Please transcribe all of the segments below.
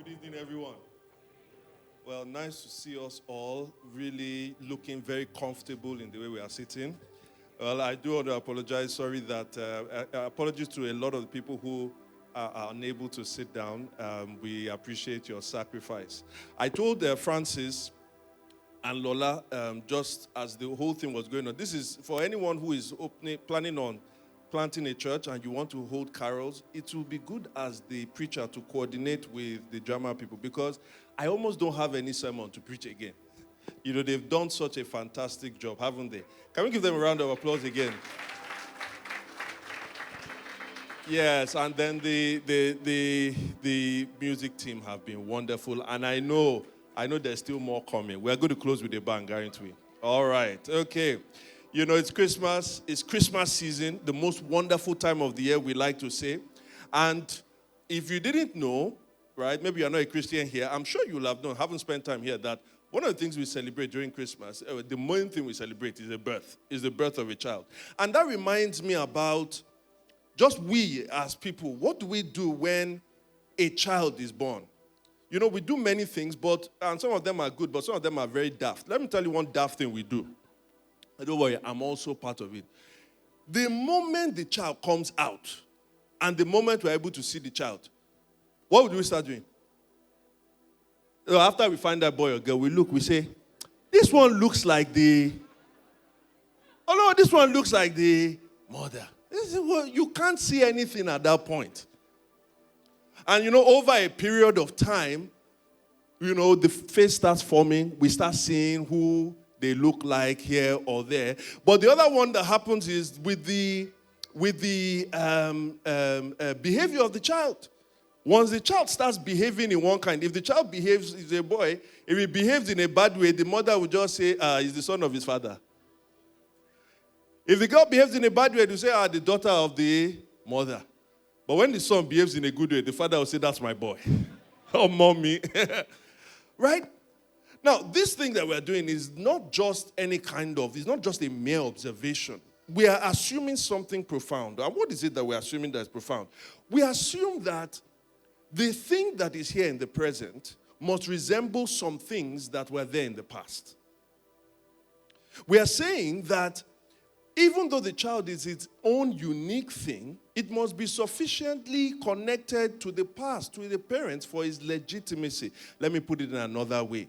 Good evening, everyone. Well, nice to see us all really looking very comfortable in the way we are sitting. Well, I do want to apologize. Sorry that, apologies to a lot of the people who are unable to sit down. We appreciate your sacrifice. I told Francis and Lola, just as the whole thing was going on, this is for anyone who is planning on planting a church and you want to hold carols, it will be good as the preacher to coordinate with the drama people, because I almost don't have any sermon to preach again. You know, they've done such a fantastic job, haven't they? Can we give them a round of applause again? Yes, and then the music team have been wonderful, and I know there's still more coming. We're going to close with a bang, aren't we? All right, okay. You know, it's Christmas season, the most wonderful time of the year, we like to say. And if you didn't know, right, maybe you're not a Christian here, I'm sure you'll have known, haven't spent time here, that one of the things we celebrate during Christmas, the main thing we celebrate is the birth of a child. And that reminds me about just we as people, what do we do when a child is born? You know, we do many things, and some of them are good, but some of them are very daft. Let me tell you one daft thing we do. Don't worry, I'm also part of it. The moment the child comes out, and the moment we're able to see the child, what would we start doing? After we find that boy or girl, we look, we say, this one looks like this one looks like the mother. You can't see anything at that point. And you know, over a period of time, you know, the face starts forming. We start seeing who they look like here or there. But the other one that happens is with the behavior of the child. Once the child starts behaving in one kind, if the child behaves, is a boy, if he behaves in a bad way, the mother will just say, he's the son of his father. If the girl behaves in a bad way, they say, the daughter of the mother. But when the son behaves in a good way, the father will say, that's my boy. Oh, mommy. Right? Now, this thing that we're doing is not just it's not just a mere observation. We are assuming something profound. And what is it that we're assuming that is profound? We assume that the thing that is here in the present must resemble some things that were there in the past. We are saying that even though the child is its own unique thing, it must be sufficiently connected to the past, to the parents, for its legitimacy. Let me put it in another way.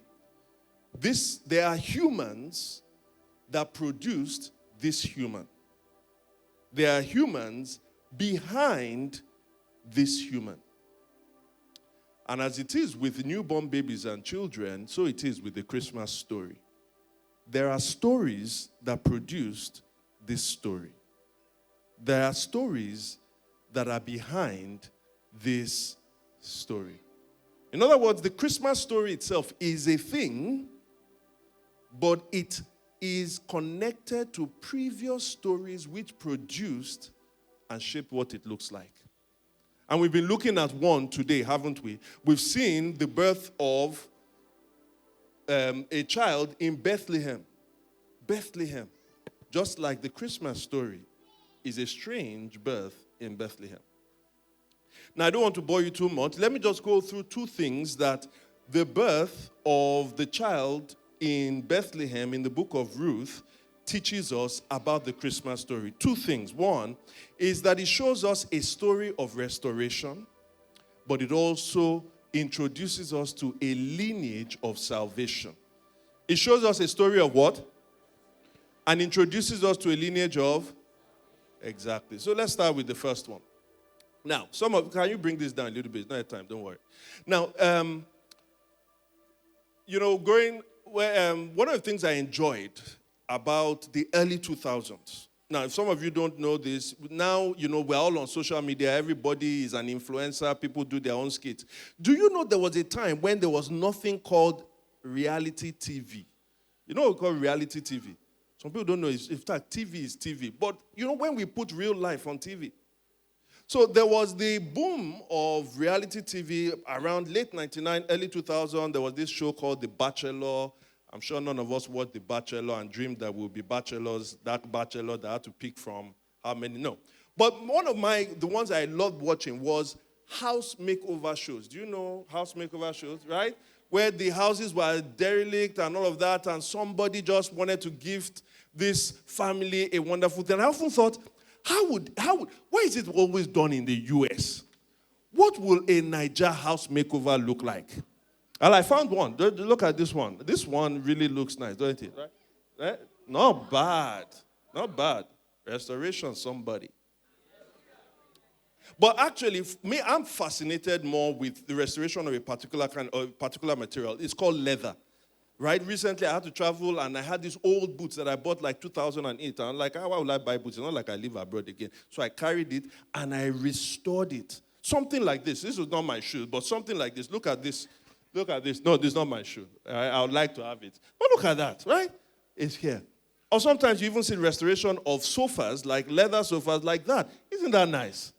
There are humans that produced this human. There are humans behind this human. And as it is with newborn babies and children, so it is with the Christmas story. There are stories that produced this story. There are stories that are behind this story. In other words, the Christmas story itself is a thing, but it is connected to previous stories which produced and shaped what it looks like. And we've been looking at one today, haven't we? We've seen the birth of a child in Bethlehem. Bethlehem, just like the Christmas story, is a strange birth in Bethlehem. Now, I don't want to bore you too much. Let me just go through two things that the birth of the child in Bethlehem in the book of Ruth teaches us about the Christmas story. Two things. One is that it shows us a story of restoration, but it also introduces us to a lineage of salvation. It shows us a story of what? And introduces us to a lineage of? Exactly. So let's start with the first one. Now, can you bring this down a little bit? It's not time, don't worry. Now, one of the things I enjoyed about the early 2000s. Now, if some of you don't know this, now, we're all on social media. Everybody is an influencer. People do their own skits. Do you know there was a time when there was nothing called reality TV? You know what we call reality TV? Some people don't know. In fact, TV is TV. But, when we put real life on TV. So there was the boom of reality TV around late 99, early 2000. There was this show called The Bachelor. I'm sure none of us watched The Bachelor and dreamed that we'll be bachelors, that bachelor that I had to pick from how many. No. But one of the ones I loved watching was house makeover shows. Do you know house makeover shows, right? Where the houses were derelict and all of that, and somebody just wanted to gift this family a wonderful thing. I often thought, why is it always done in the US? What will a Niger house makeover look like? And I found one. Look at this one. This one really looks nice, don't it? Right? Not bad. Not bad. Restoration, somebody. But actually, me, I'm fascinated more with the restoration of a particular material. It's called leather. Right? Recently, I had to travel, and I had these old boots that I bought like 2008. And I'm like, why would I buy boots? It's not like I live abroad again. So I carried it, and I restored it. Something like this. This was not my shoe, but something like this. Look at this. Look at this. No, this is not my shoe. I would like to have it. But look at that, right? It's here. Or sometimes you even see restoration of sofas, like leather sofas like that. Isn't that nice?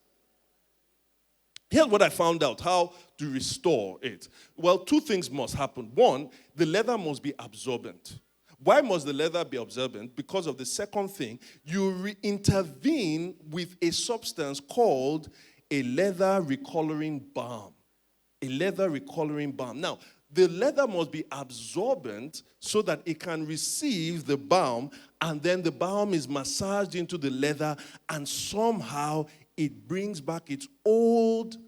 Here's what I found out, how to restore it. Well, two things must happen. One, the leather must be absorbent. Why must the leather be absorbent? Because of the second thing, you intervene with a substance called a leather recoloring balm. A leather recoloring balm. Now, the leather must be absorbent so that it can receive the balm, and then the balm is massaged into the leather, and somehow it brings back its old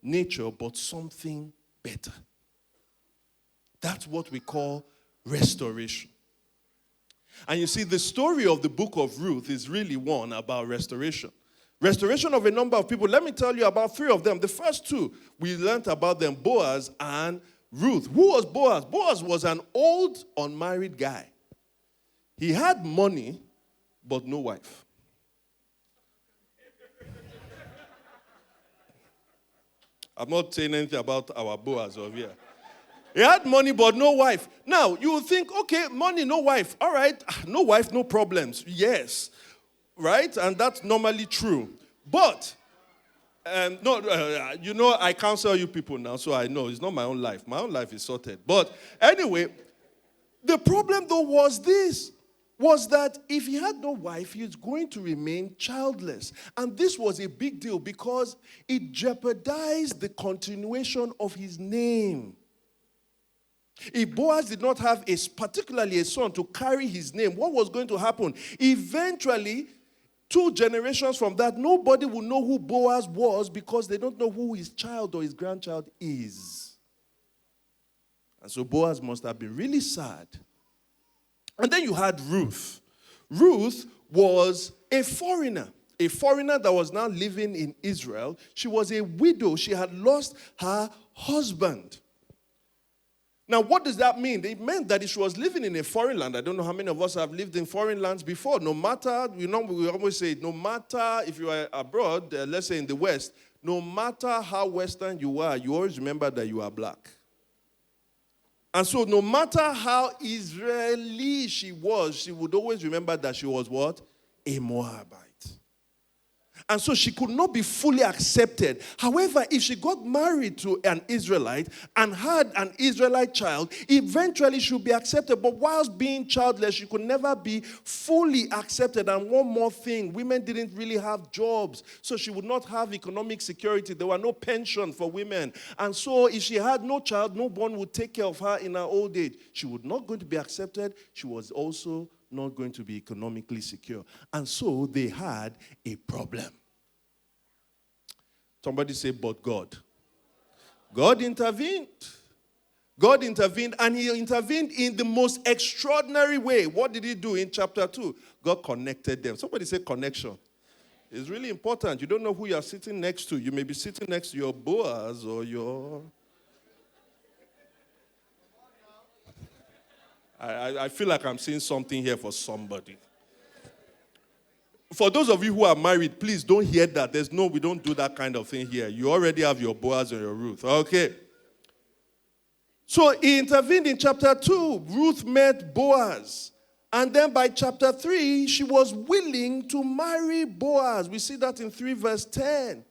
nature, but something better. That's what we call restoration. And you see, the story of the book of Ruth is really one about restoration. Restoration of a number of people. Let me tell you about three of them. The first two, we learned about them, Boaz and Ruth. Who was Boaz? Boaz was an old, unmarried guy. He had money, but no wife. I'm not saying anything about our Boaz over here. He had money, but no wife. Now, you would think, okay, money, no wife. All right, no wife, no problems. Yes, right? And that's normally true. But, I counsel you people now, so I know it's not my own life. My own life is sorted. But anyway, the problem, though, was that if he had no wife, he was going to remain childless. And this was a big deal because it jeopardized the continuation of his name. If Boaz did not have particularly a son to carry his name, what was going to happen? Eventually, 2 generations from that, nobody will know who Boaz was because they don't know who his child or his grandchild is. And so Boaz must have been really sad. And then you had Ruth. Ruth was a foreigner that was now living in Israel. She was a widow. She had lost her husband. Now, what does that mean? It meant that if she was living in a foreign land, I don't know how many of us have lived in foreign lands before. No matter, we always say, no matter if you are abroad, let's say in the West, no matter how Western you are, you always remember that you are black. And so no matter how Israeli she was, she would always remember that she was what? A Moabite. And so she could not be fully accepted. However, if she got married to an Israelite and had an Israelite child, eventually she would be accepted. But whilst being childless, she could never be fully accepted. And one more thing, women didn't really have jobs. So she would not have economic security. There were no pension for women. And so if she had no child, no one would take care of her in her old age. She was not going to be accepted. She was also not going to be economically secure. And so they had a problem. Somebody say, but God. God intervened. God intervened, and he intervened in the most extraordinary way. What did he do in chapter 2? God connected them. Somebody say connection. It's really important. You don't know who you are sitting next to. You may be sitting next to your Boaz or your... I feel like I'm saying something here for somebody. For those of you who are married, please don't hear that. We don't do that kind of thing here. You already have your Boaz and your Ruth. Okay. So he intervened in chapter 2. Ruth met Boaz. And then by chapter 3, she was willing to marry Boaz. We see that in 3 verse 10.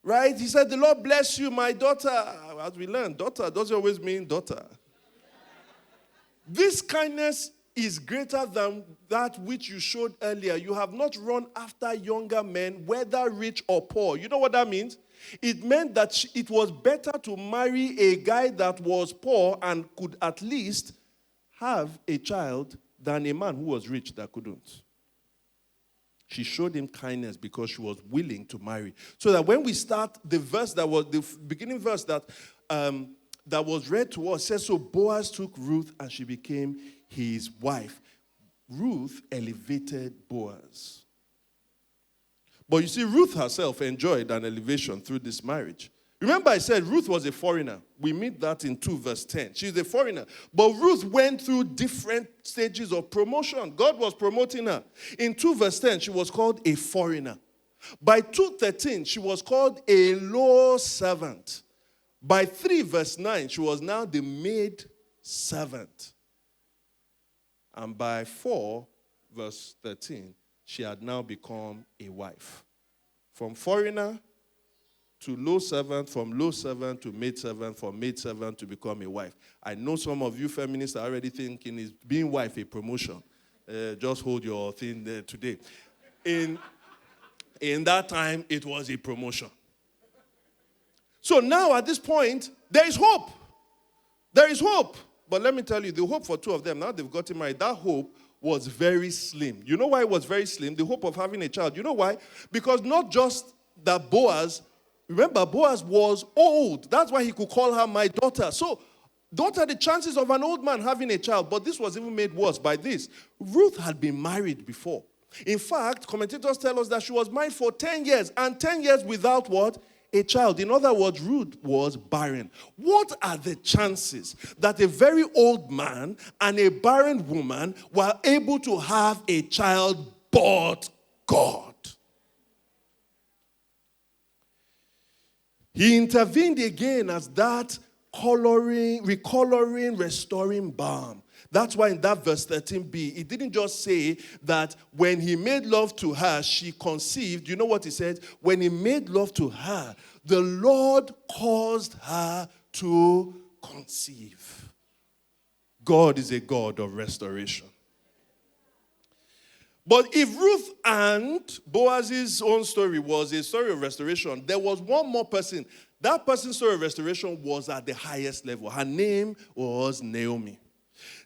Right? He said, the Lord bless you, my daughter. As we learned, daughter doesn't always mean daughter. This kindness is greater than that which you showed earlier. You have not run after younger men, whether rich or poor. You know what that means? It meant that it was better to marry a guy that was poor and could at least have a child than a man who was rich that couldn't. She showed him kindness because she was willing to marry. So that when we start the verse that was the beginning verse that was read to us, says, so Boaz took Ruth and she became his wife. Ruth elevated Boaz. But you see, Ruth herself enjoyed an elevation through this marriage. Remember I said Ruth was a foreigner. We meet that in 2 verse 10. She's a foreigner. But Ruth went through different stages of promotion. God was promoting her. In 2 verse 10, she was called a foreigner. By 2:13, she was called a low servant. By 3 verse 9, she was now the maid servant. And by 4 verse 13, she had now become a wife. From foreigner to low servant, from low servant to maid servant, from maid servant to become a wife. I know some of you feminists are already thinking, is being wife a promotion? Just hold your thing there today. In that time, it was a promotion. So now at this point, there is hope. There is hope. But let me tell you, the hope for two of them, now they've gotten married, that hope was very slim. You know why it was very slim? The hope of having a child. You know why? Because not just that Boaz, remember Boaz was old. That's why he could call her my daughter. So what are the chances of an old man having a child? But this was even made worse by this. Ruth had been married before. In fact, commentators tell us that she was married for 10 years. And 10 years without what? A child. In other words, Ruth was barren. What are the chances that a very old man and a barren woman were able to have a child but God? He intervened again as that recoloring, restoring balm. That's why in that verse 13b, it didn't just say that when he made love to her, she conceived. You know what he said? When he made love to her, the Lord caused her to conceive. God is a God of restoration. But if Ruth and Boaz's own story was a story of restoration, there was one more person. That person's story of restoration was at the highest level. Her name was Naomi.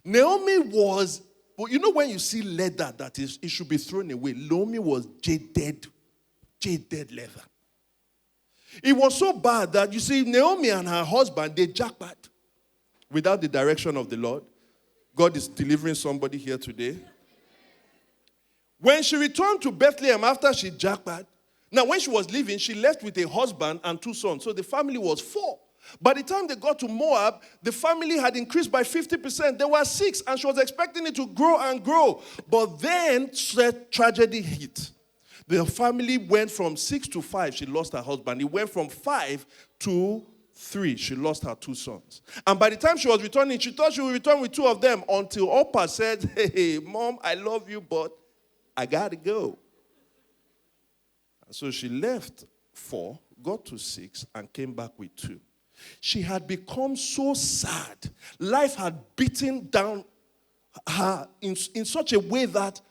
Naomi was, well, you know when you see leather that is, it should be thrown away. Naomi was jaded leather. It was so bad that, you see, Naomi and her husband, they jackpot without the direction of the Lord. God is delivering somebody here today. When she returned to Bethlehem after she jackpot, now when she was leaving, she left with a husband and 2 sons. So the family was 4. By the time they got to Moab, the family had increased by 50%. There were 6, and she was expecting it to grow and grow. But then tragedy hit. The family went from 6 to 5. She lost her husband. It went from 5 to 3. She lost her 2 sons. And by the time she was returning, she thought she would return with 2 of them until Oprah said, hey, Mom, I love you, but I got to go. And so she left 4, got to 6, and came back with 2. She had become so sad. Life had beaten down her in such a way that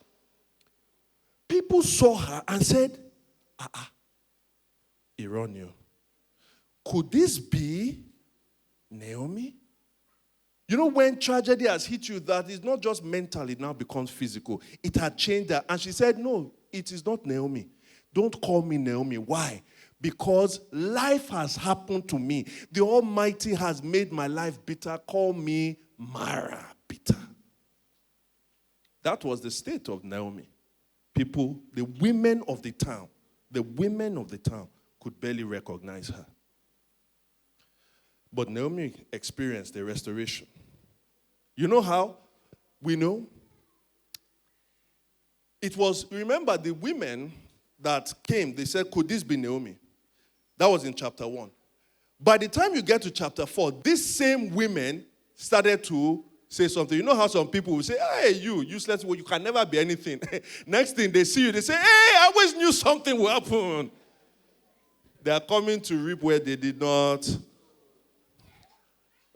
people saw her and said, Ironio, could this be Naomi? You know when tragedy has hit you, that is not just mental, it now becomes physical. It had changed her. And she said, no, it is not Naomi. Don't call me Naomi. Why? Because life has happened to me. The Almighty has made my life bitter. Call me Mara, bitter. That was the state of Naomi. People, the women of the town could barely recognize her. But Naomi experienced a restoration. You know how? We know. It was, remember the women that came, they said, could this be Naomi? That was in chapter 1. By the time you get to chapter 4, these same women started to say something. You know how some people will say, hey, you useless, well, you can never be anything. Next thing they see you, they say, hey, I always knew something will happen. They are coming to reap where they did not.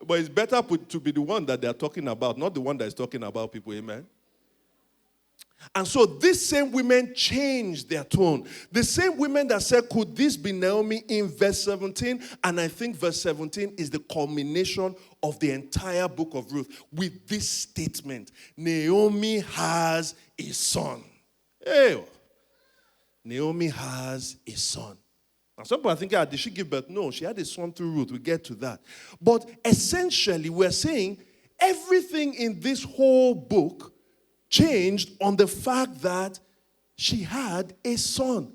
But it's better to be the one that they're talking about, not the one that is talking about people. Amen. And so these same women changed their tone. The same women that said, could this be Naomi, in verse 17? And I think verse 17 is the culmination of the entire book of Ruth with this statement. Naomi has a son. Hey, Naomi has a son. Now some people are thinking, did she give birth? No, she had a son through Ruth. We get to that. But essentially, we're saying everything in this whole book changed on the fact that she had a son.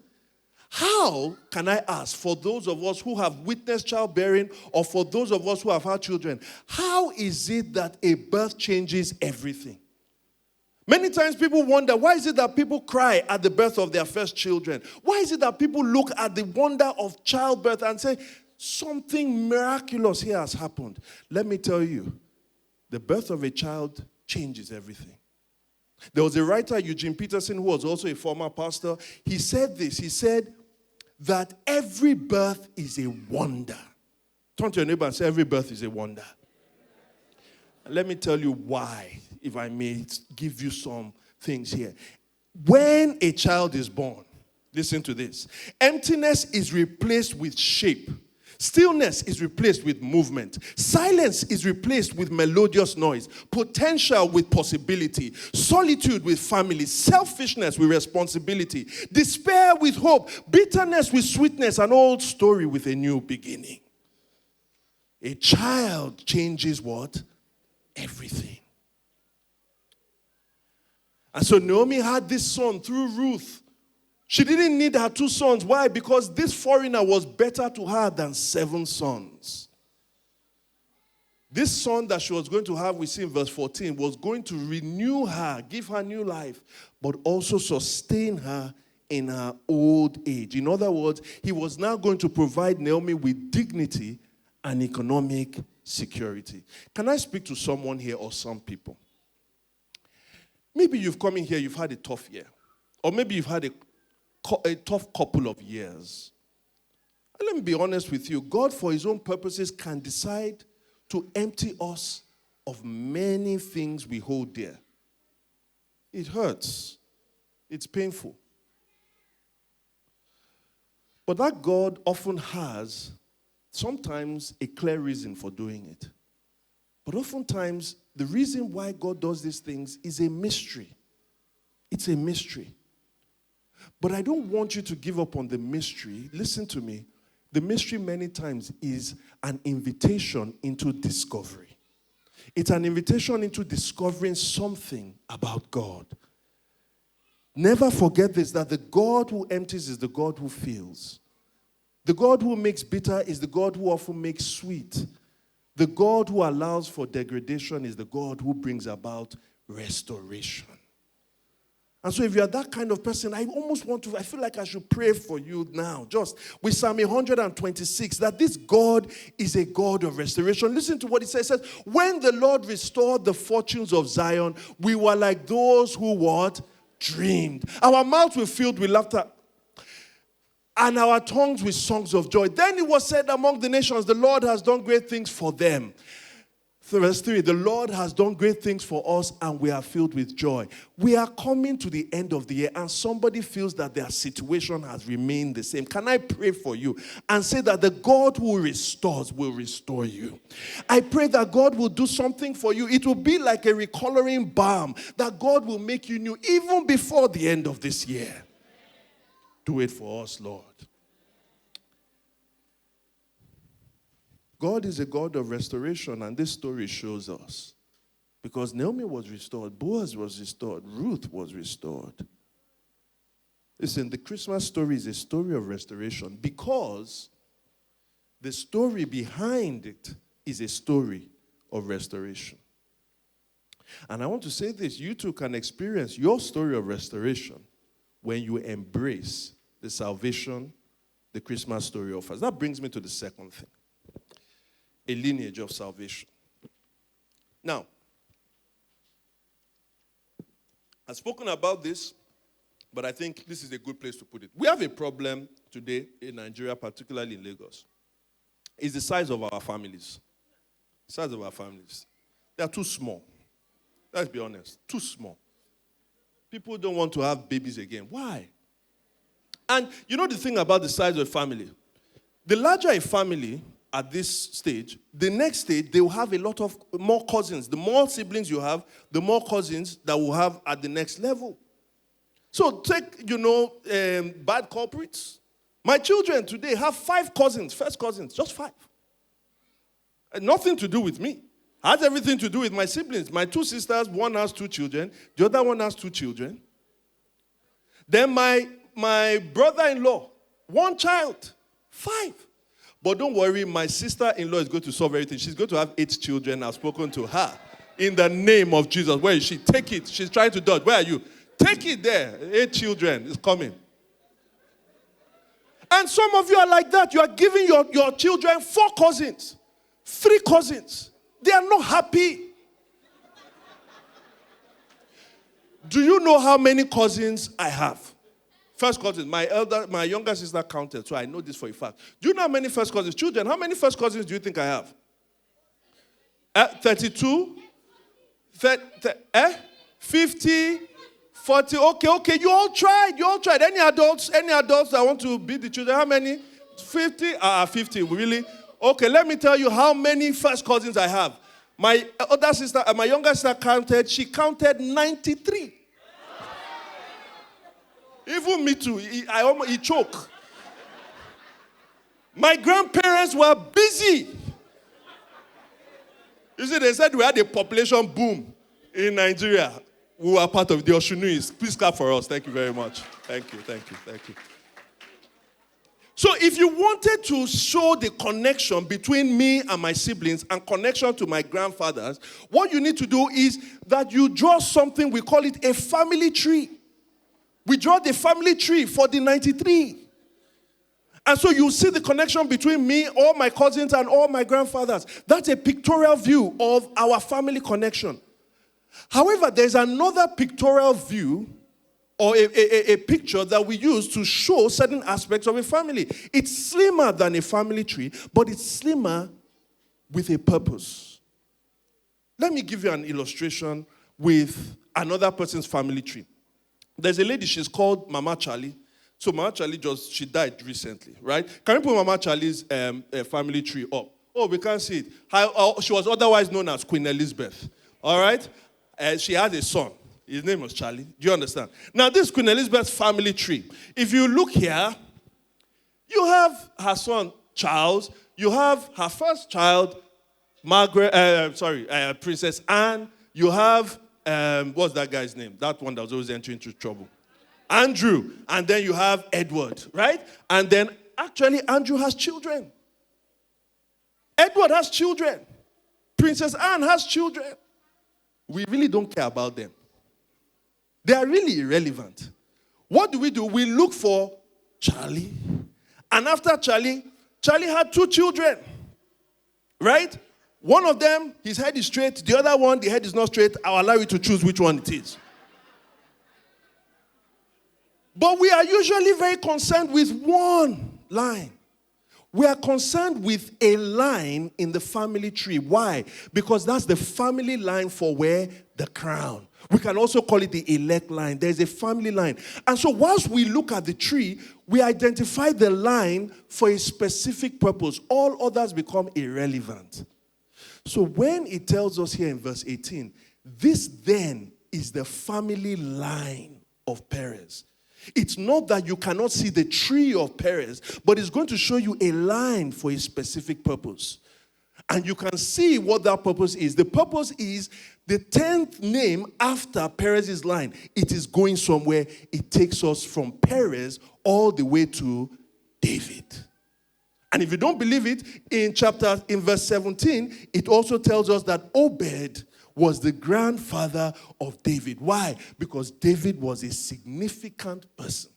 How, can I ask, for those of us who have witnessed childbearing or for those of us who have had children, how is it that a birth changes everything? Many times people wonder, why is it that people cry at the birth of their first children? Why is it that people look at the wonder of childbirth and say, something miraculous here has happened? Let me tell you, the birth of a child changes everything. There was a writer, Eugene Peterson, who was also a former pastor. He said this. He said that every birth is a wonder. Turn to your neighbor and say, every birth is a wonder. And let me tell you why, if I may give you some things here. When a child is born, listen to this. Emptiness is replaced with shape. Stillness is replaced with movement. Silence is replaced with melodious noise. Potential with possibility. Solitude with family. Selfishness with responsibility. Despair with hope. Bitterness with sweetness. An old story with a new beginning. A child changes what? Everything. And so Naomi had this son through Ruth. She didn't need her 2 sons. Why? Because this foreigner was better to her than 7 sons. This son that she was going to have, we see in verse 14, was going to renew her, give her new life, but also sustain her in her old age. In other words, he was now going to provide Naomi with dignity and economic security. Can I speak to someone here or some people? Maybe you've come in here, you've had a tough year. Or maybe you've had a tough couple of years. And let me be honest with you. God, for his own purposes, can decide to empty us of many things we hold dear. It hurts. It's painful. But that God often has sometimes a clear reason for doing it. But oftentimes, the reason why God does these things is a mystery. It's a mystery. But I don't want you to give up on the mystery. Listen to me. The mystery many times is an invitation into discovery. It's an invitation into discovering something about God. Never forget this, that the God who empties is the God who fills. The God who makes bitter is the God who often makes sweet. The God who allows for degradation is the God who brings about restoration. And so if you're that kind of person, I feel like I should pray for you now, just with Psalm 126, that this God is a God of restoration. Listen to what it says. It says, when the Lord restored the fortunes of Zion, we were like those who what? Dreamed. Our mouths were filled with laughter, and our tongues with songs of joy. Then it was said among the nations, the Lord has done great things for them. Verse 3, the Lord has done great things for us and we are filled with joy. We are coming to the end of the year and somebody feels that their situation has remained the same. Can I pray for you and say that the God who restores will restore you? I pray that God will do something for you. It will be like a recoloring balm, that God will make you new even before the end of this year. Do it for us, Lord. God is a God of restoration, and this story shows us. Because Naomi was restored, Boaz was restored, Ruth was restored. Listen, the Christmas story is a story of restoration because the story behind it is a story of restoration. And I want to say this, you too can experience your story of restoration when you embrace the salvation the Christmas story offers. That brings me to the second thing. A lineage of salvation. Now, I've spoken about this, but I think this is a good place to put it. We have a problem today in Nigeria, particularly in Lagos. It's the size of our families. Size of our families. They are too small. Let's be honest. Too small. People don't want to have babies again. Why? And you know the thing about the size of a family? The larger a family at this stage, the next stage, they will have a lot of more cousins. The more siblings you have, the more cousins that will have at the next level. So take, bad culprits. My children today have 5 cousins, first cousins, just 5. And nothing to do with me. Has everything to do with my siblings. My 2 sisters, one has 2 children. The other one has 2 children. Then my brother-in-law, 1 child, 5. But don't worry, my sister-in-law is going to solve everything. She's going to have 8 children. I've spoken to her. In the name of Jesus. Where is she? Take it. She's trying to dodge. Where are you? Take it there. 8 children is coming. And some of you are like that. You are giving your children 4 cousins, 3 cousins. They are not happy. Do you know how many cousins I have? First cousins. My younger sister counted, so I know this for a fact. Do you know how many first cousins? Children, how many first cousins do you think I have? 32? 50? 40? Okay. You all tried. Any adults that want to be the children? How many? 50? 50, really? Okay, let me tell you how many first cousins I have. My other sister, my younger sister counted. She counted 93. Even me too. He choked. My grandparents were busy. You see, they said we had a population boom in Nigeria. We were part of the Osunnuyi. Please clap for us. Thank you very much. Thank you. So if you wanted to show the connection between me and my siblings and connection to my grandfathers, what you need to do is that you draw something, we call it a family tree. We draw the family tree for the 93. And so you see the connection between me, all my cousins, and all my grandfathers. That's a pictorial view of our family connection. However, there's another pictorial view or a picture that we use to show certain aspects of a family. It's slimmer than a family tree, but it's slimmer with a purpose. Let me give you an illustration with another person's family tree. There's a lady, she's called Mama Charlie. So Mama Charlie she died recently, right? Can you put Mama Charlie's family tree up? Oh, we can't see it. She was otherwise known as Queen Elizabeth, all right? She had a son. His name was Charlie. Do you understand? Now, this Queen Elizabeth's family tree. If you look here, you have her son, Charles. You have her first child, Princess Anne. You have, what's that guy's name? That one that was always entering into trouble. Andrew. And then you have Edward, right? And then, actually, Andrew has children. Edward has children. Princess Anne has children. We really don't care about them. They are really irrelevant. What do? We look for Charlie. And after Charlie had 2 children. Right? One of them, his head is straight. The other one, the head is not straight. I'll allow you to choose which one it is. But we are usually very concerned with one line. We are concerned with a line in the family tree. Why? Because that's the family line for where? The crown. We can also call it the elect line. There's a family line. And so whilst we look at the tree, we identify the line for a specific purpose. All others become irrelevant. So when it tells us here in verse 18, this then is the family line of Perez. It's not that you cannot see the tree of Perez, but it's going to show you a line for a specific purpose. And you can see what that purpose is. The purpose is the 10th name after Perez's line. It is going somewhere. It takes us from Perez all the way to David. And if you don't believe it, in verse 17, it also tells us that Obed was the grandfather of David. Why? Because David was a significant person.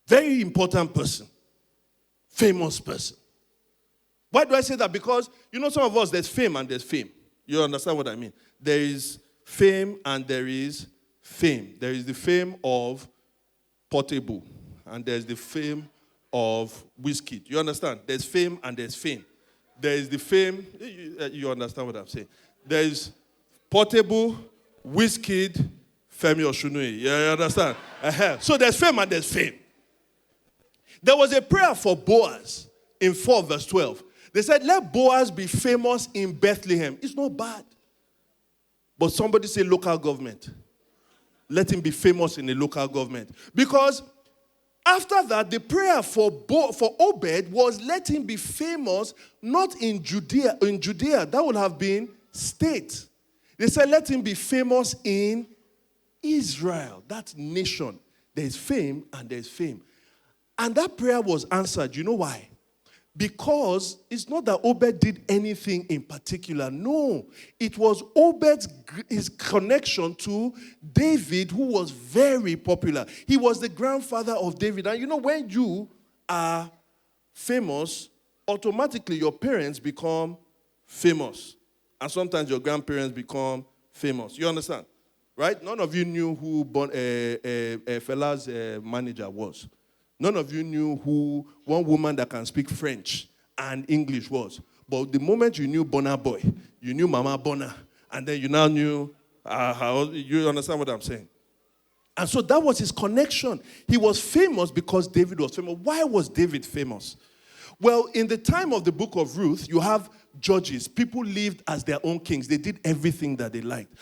Very important person. Famous person. Why do I say that? Because, some of us, there's fame and there's fame. You understand what I mean? There is fame and there is fame. There is the fame of Portable and there's the fame of whiskey. You understand? There's fame and there's fame. There is the fame. You understand what I'm saying? There is Portable, Wizkid, Femi Osunnuyi. You understand? So there's fame and there's fame. There was a prayer for Boaz in 4 verse 12. They said, let Boaz be famous in Bethlehem. It's not bad. But somebody say local government. Let him be famous in the local government. Because after that, the prayer for Obed was let him be famous not in Judea. In Judea, that would have been state. They said let him be famous in Israel, that nation. There is fame and there is fame. And that prayer was answered. You know why? Because it's not that Obed did anything in particular. No. It was his connection to David, who was very popular. He was the grandfather of David. And you know, when you are famous, automatically your parents become famous. And sometimes your grandparents become famous. You understand? Right? None of you knew who Fela's manager was. None of you knew who one woman that can speak French and English was. But the moment you knew Burna Boy, you knew Mama Burna, and then you now knew you understand what I'm saying? And so that was his connection. He was famous because David was famous. Why was David famous? Well, in the time of the book of Ruth, you have judges. People lived as their own kings. They did everything that they liked.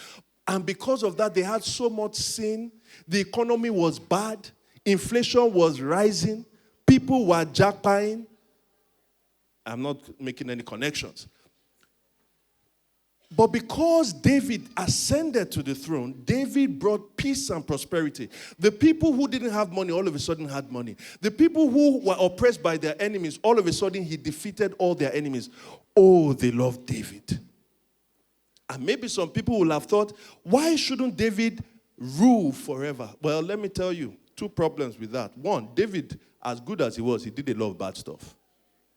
And because of that, they had so much sin. The economy was bad. Inflation was rising. People were jackpying. I'm not making any connections. But because David ascended to the throne, David brought peace and prosperity. The people who didn't have money all of a sudden had money. The people who were oppressed by their enemies, all of a sudden he defeated all their enemies. Oh, they loved David. And maybe some people will have thought, why shouldn't David rule forever? Well, let me tell you. Two problems with that. One, David, as good as he was, he did a lot of bad stuff.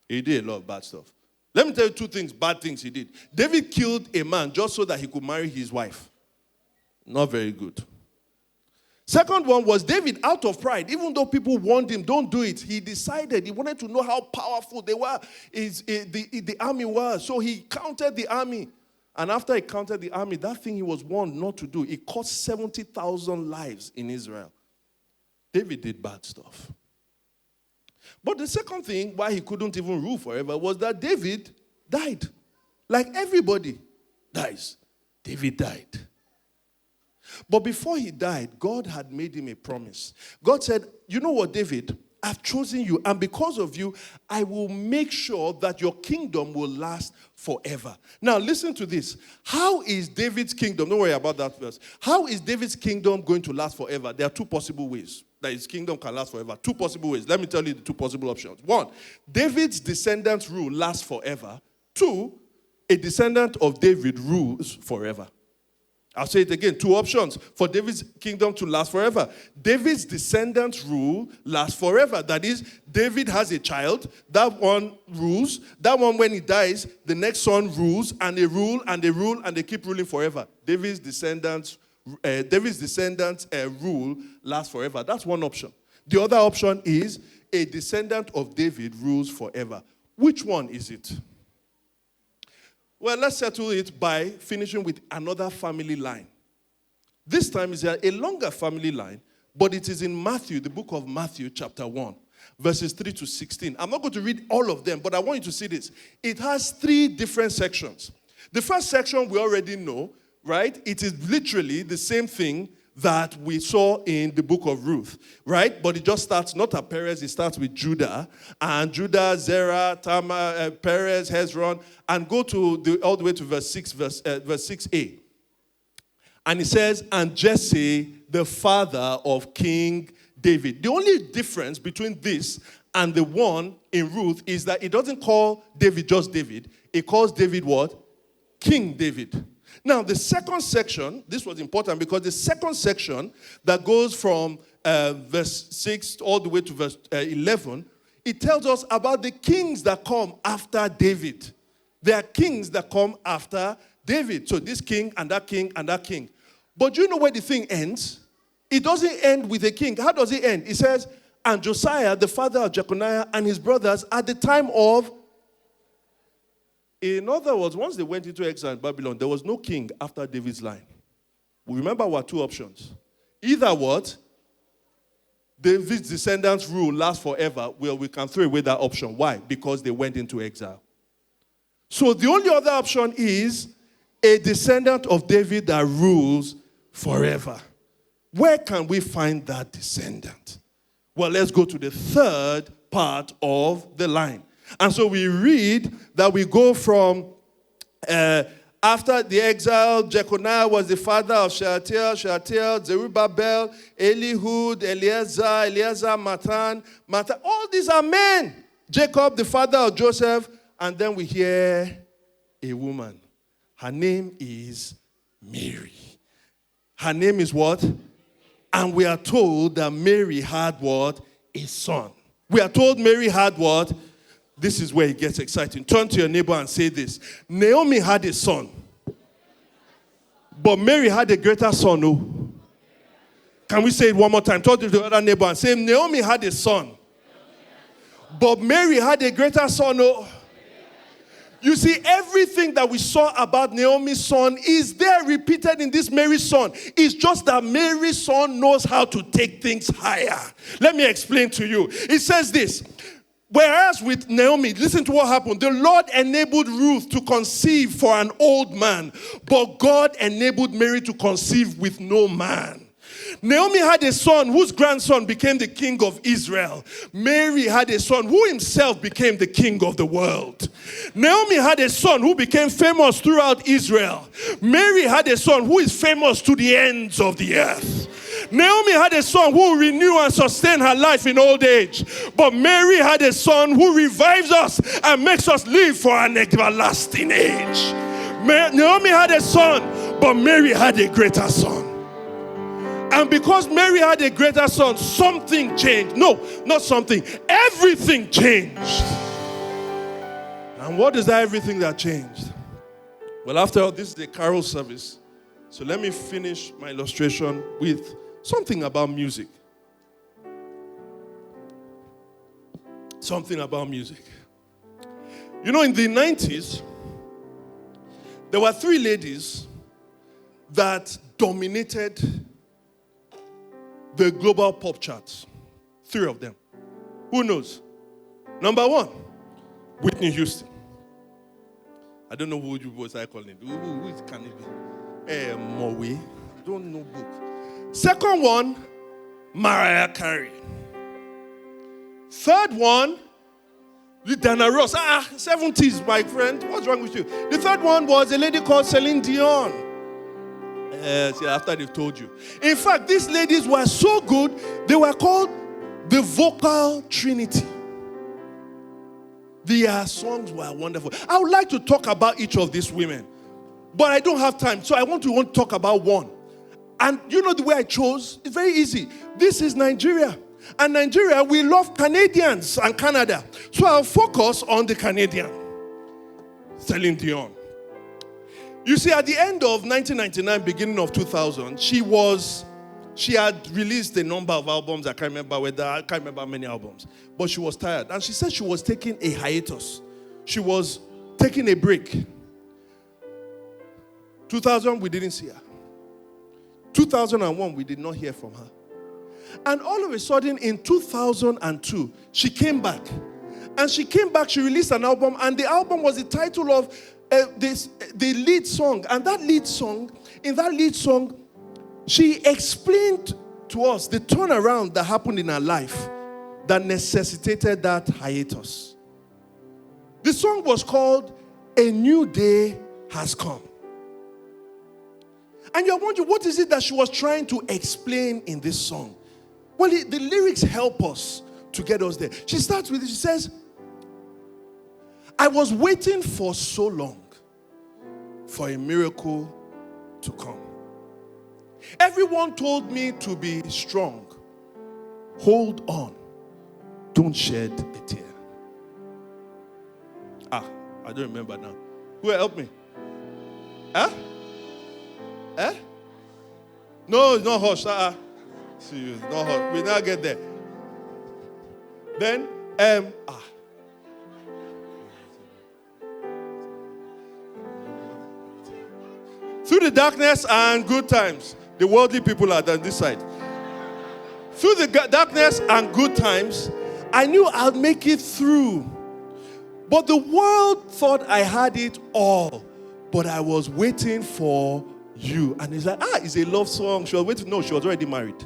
He did a lot of bad stuff. Let me tell you two things, bad things he did. David killed a man just so that he could marry his wife. Not very good. Second one was David, out of pride, even though people warned him, don't do it, he decided, he wanted to know how powerful they were, the army was. So he counted the army. And after he counted the army, that thing he was warned not to do, it cost 70,000 lives in Israel. David did bad stuff. But the second thing why he couldn't even rule forever was that David died. Like everybody dies. David died. But before he died, God had made him a promise. God said, you know what, David? I've chosen you, and because of you, I will make sure that your kingdom will last forever. Now, listen to this. How is David's kingdom, don't worry about that verse. How is David's kingdom going to last forever? There are two possible ways that his kingdom can last forever. Two possible ways. Let me tell you the two possible options. One, David's descendants' rule lasts forever. Two, a descendant of David rules forever. I'll say it again. Two options for David's kingdom to last forever. David's descendants rule lasts forever. That is, David has a child. That one rules. That one, when he dies, the next son rules, and they rule, and they rule, and they keep ruling forever. David's descendants rule lasts forever. That's one option. The other option is a descendant of David rules forever. Which one is it? Well, let's settle it by finishing with another family line. This time is a longer family line, but it is in Matthew, the book of Matthew, chapter 1, verses 3 to 16. I'm not going to read all of them, but I want you to see this. It has three different sections. The first section we already know, right? It is literally the same thing that we saw in the book of Ruth, right? But it just starts not at Perez, it starts with Judah. And Judah, Zerah, Tamar, Perez, Hezron, and go to all the way to verse 6a. And it says, and Jesse, the father of King David. The only difference between this and the one in Ruth is that it doesn't call David just David. It calls David what? King David. Now, the second section, this was important because the second section that goes from verse 6 all the way to verse 11, it tells us about the kings that come after David. There are kings that come after David. So this king and that king and that king. But you know where the thing ends? It doesn't end with a king. How does it end? It says, and Josiah, the father of Jeconiah, and his brothers at the time of In other words, once they went into exile in Babylon, there was no king after David's line. We remember our two options. Either what? David's descendants' rule lasts forever. Well, we can throw away that option. Why? Because they went into exile. So the only other option is a descendant of David that rules forever. Where can we find that descendant? Well, let's go to the third part of the line. And so we read that we go from after the exile, Jeconiah was the father of Shealtiel, Zerubbabel, Eliud, Eleazar, Matan. All these are men. Jacob, the father of Joseph. And then we hear a woman. Her name is Mary. Her name is what? And we are told that Mary had what? A son. We are told Mary had what? This is where it gets exciting. Turn to your neighbor and say this. Naomi had a son. But Mary had a greater son. No? Can we say it one more time? Turn to the other neighbor and say, Naomi had a son. But Mary had a greater son. No? You see, everything that we saw about Naomi's son is there repeated in this Mary's son. It's just that Mary's son knows how to take things higher. Let me explain to you. It says this. Whereas with Naomi, listen to what happened. The Lord enabled Ruth to conceive for an old man, but God enabled Mary to conceive with no man. Naomi had a son whose grandson became the king of Israel. Mary had a son who himself became the king of the world. Naomi had a son who became famous throughout Israel. Mary had a son who is famous to the ends of the earth. Naomi had a son who will renew and sustain her life in old age. But Mary had a son who revives us and makes us live for an everlasting age. Naomi had a son, but Mary had a greater son. And because Mary had a greater son, something changed. No, not something. Everything changed. And what is that everything that changed? Well, after all, this is a carol service. So let me finish my illustration with something about music. Something about music. You know, in the 90s, there were three ladies that dominated the global pop charts. Three of them. Who knows? Number one, Whitney Houston. I don't know who you boys are calling. Who can it be? Moe. I don't know book. Second one, Mariah Carey. Third one, Diana Ross. 70s, my friend. What's wrong with you? The third one was a lady called Celine Dion. See, after they've told you. In fact, these ladies were so good, they were called the vocal trinity. Their songs were wonderful. I would like to talk about each of these women, but I don't have time, so I want to talk about one. And you know the way I chose? It's very easy. This is Nigeria. And Nigeria, we love Canadians and Canada. So I'll focus on the Canadian, Celine Dion. You see, at the end of 1999, beginning of 2000, she had released a number of albums. I can't remember many albums. But she was tired. And she said she was taking a hiatus. She was taking a break. 2000, we didn't see her. 2001, we did not hear from her. And all of a sudden, in 2002, she came back. And she came back, she released an album, and the album was the title of the lead song. And in that lead song, she explained to us the turnaround that happened in her life that necessitated that hiatus. The song was called A New Day Has Come. And you're wondering, what is it that she was trying to explain in this song? Well, the lyrics help us to get us there. She starts with it. She says, I was waiting for so long for a miracle to come. Everyone told me to be strong. Hold on. Don't shed a tear. I don't remember now. Who will help me? Huh? No, it's not hush. See, it's not hush. We now get there. Then, Through the darkness and good times. The worldly people are on this side. Through the darkness and good times, I knew I'd make it through. But the world thought I had it all. But I was waiting for you. And it's like, it's a love song. She was waiting. No, she was already married.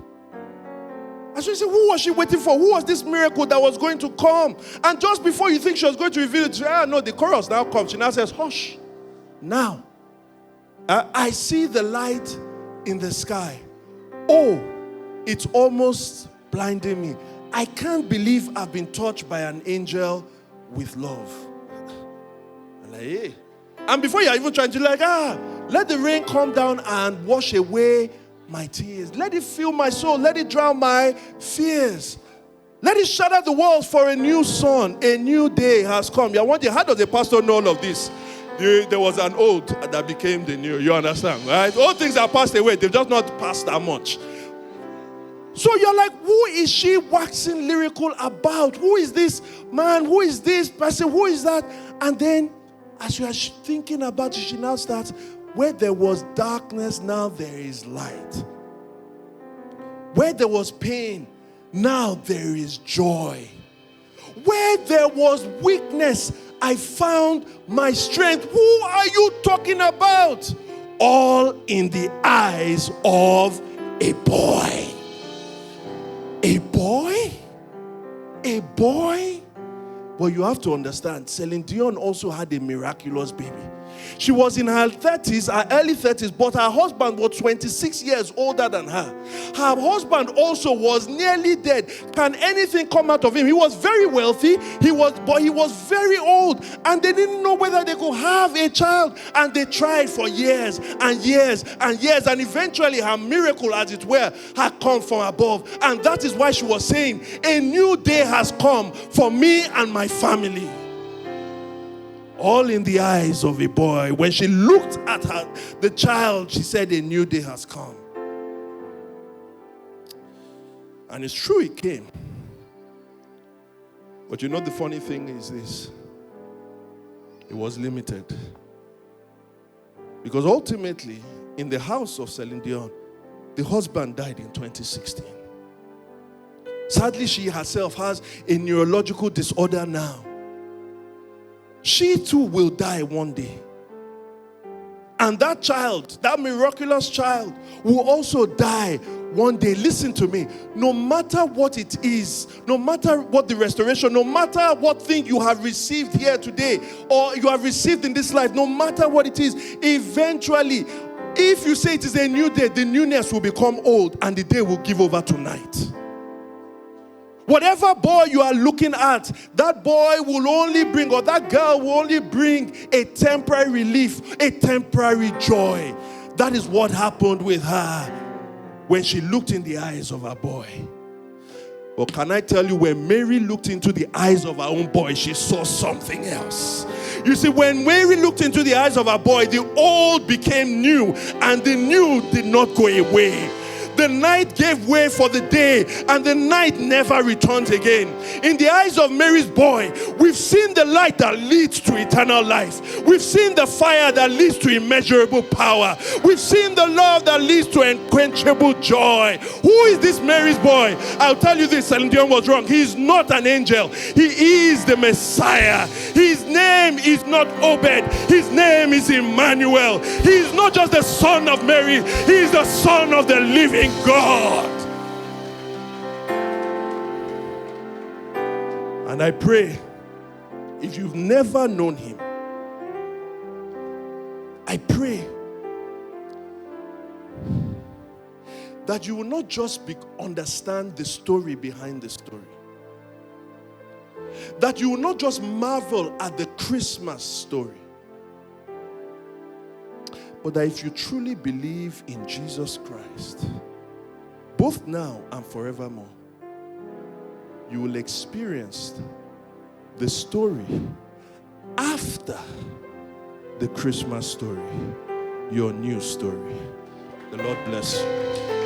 And so you say, who was she waiting for? Who was this miracle that was going to come? And just before you think she was going to reveal it, she said, no, the chorus now comes. She now says, hush. Now, I see the light in the sky. Oh, it's almost blinding me. I can't believe I've been touched by an angel with love. I'm like, hey. And before you're even trying to let the rain come down and wash away my tears. Let it fill my soul. Let it drown my fears. Let it shatter the walls for a new sun. A new day has come. You're wondering, how does the pastor know all of this? There was an old that became the new. You understand, right? All things are passed away. They've just not passed that much. So you're like, who is she waxing lyrical about? Who is this man? Who is this person? Who is that? And then, as you are thinking about it, she now starts, where there was darkness, now there is light. Where there was pain, now there is joy. Where there was weakness, I found my strength. Who are you talking about? All in the eyes of a boy. A boy? A boy? But you have to understand, Celine Dion also had a miraculous baby. She was in her 30s, her early 30s, but her husband was 26 years older than her. Her husband also was nearly dead. Can anything come out of him? He was very wealthy, but he was very old, and they didn't know whether they could have a child. And they tried for years and years and years, and eventually her miracle, as it were, had come from above. And that is why she was saying, a new day has come for me and my family. All in the eyes of a boy. When she looked at the child, she said, a new day has come. And it's true, it came. But you know, the funny thing is this. It was limited. Because ultimately, in the house of Celine Dion, the husband died in 2016. Sadly, she herself has a neurological disorder now. She too will die one day. And that child, that miraculous child, will also die one day. Listen to me. No matter what it is, no matter what the restoration, no matter what thing you have received here today, or you have received in this life, no matter what it is, eventually, if you say it is a new day, the newness will become old and the day will give over tonight. Whatever boy you are looking at, that boy will only bring, or that girl will only bring a temporary relief, a temporary joy. That is what happened with her when she looked in the eyes of her boy. But can I tell you, when Mary looked into the eyes of her own boy, she saw something else. You see, when Mary looked into the eyes of her boy, the old became new, and the new did not go away. The night gave way for the day, and the night never returns again. In the eyes of Mary's boy, we've seen the light that leads to eternal life. We've seen the fire that leads to immeasurable power. We've seen the love that leads to unquenchable joy. Who is this Mary's boy? I'll tell you this, Celine Dion was wrong. He is not an angel. He is the Messiah. His name is not Obed. His name is Emmanuel. He is not just the son of Mary. He is the son of the living God. And I pray, if you've never known him, I pray that you will not just understand the story behind the story, that you will not just marvel at the Christmas story, but that if you truly believe in Jesus Christ, both now and forevermore, you will experience the story after the Christmas story, your new story. The Lord bless you.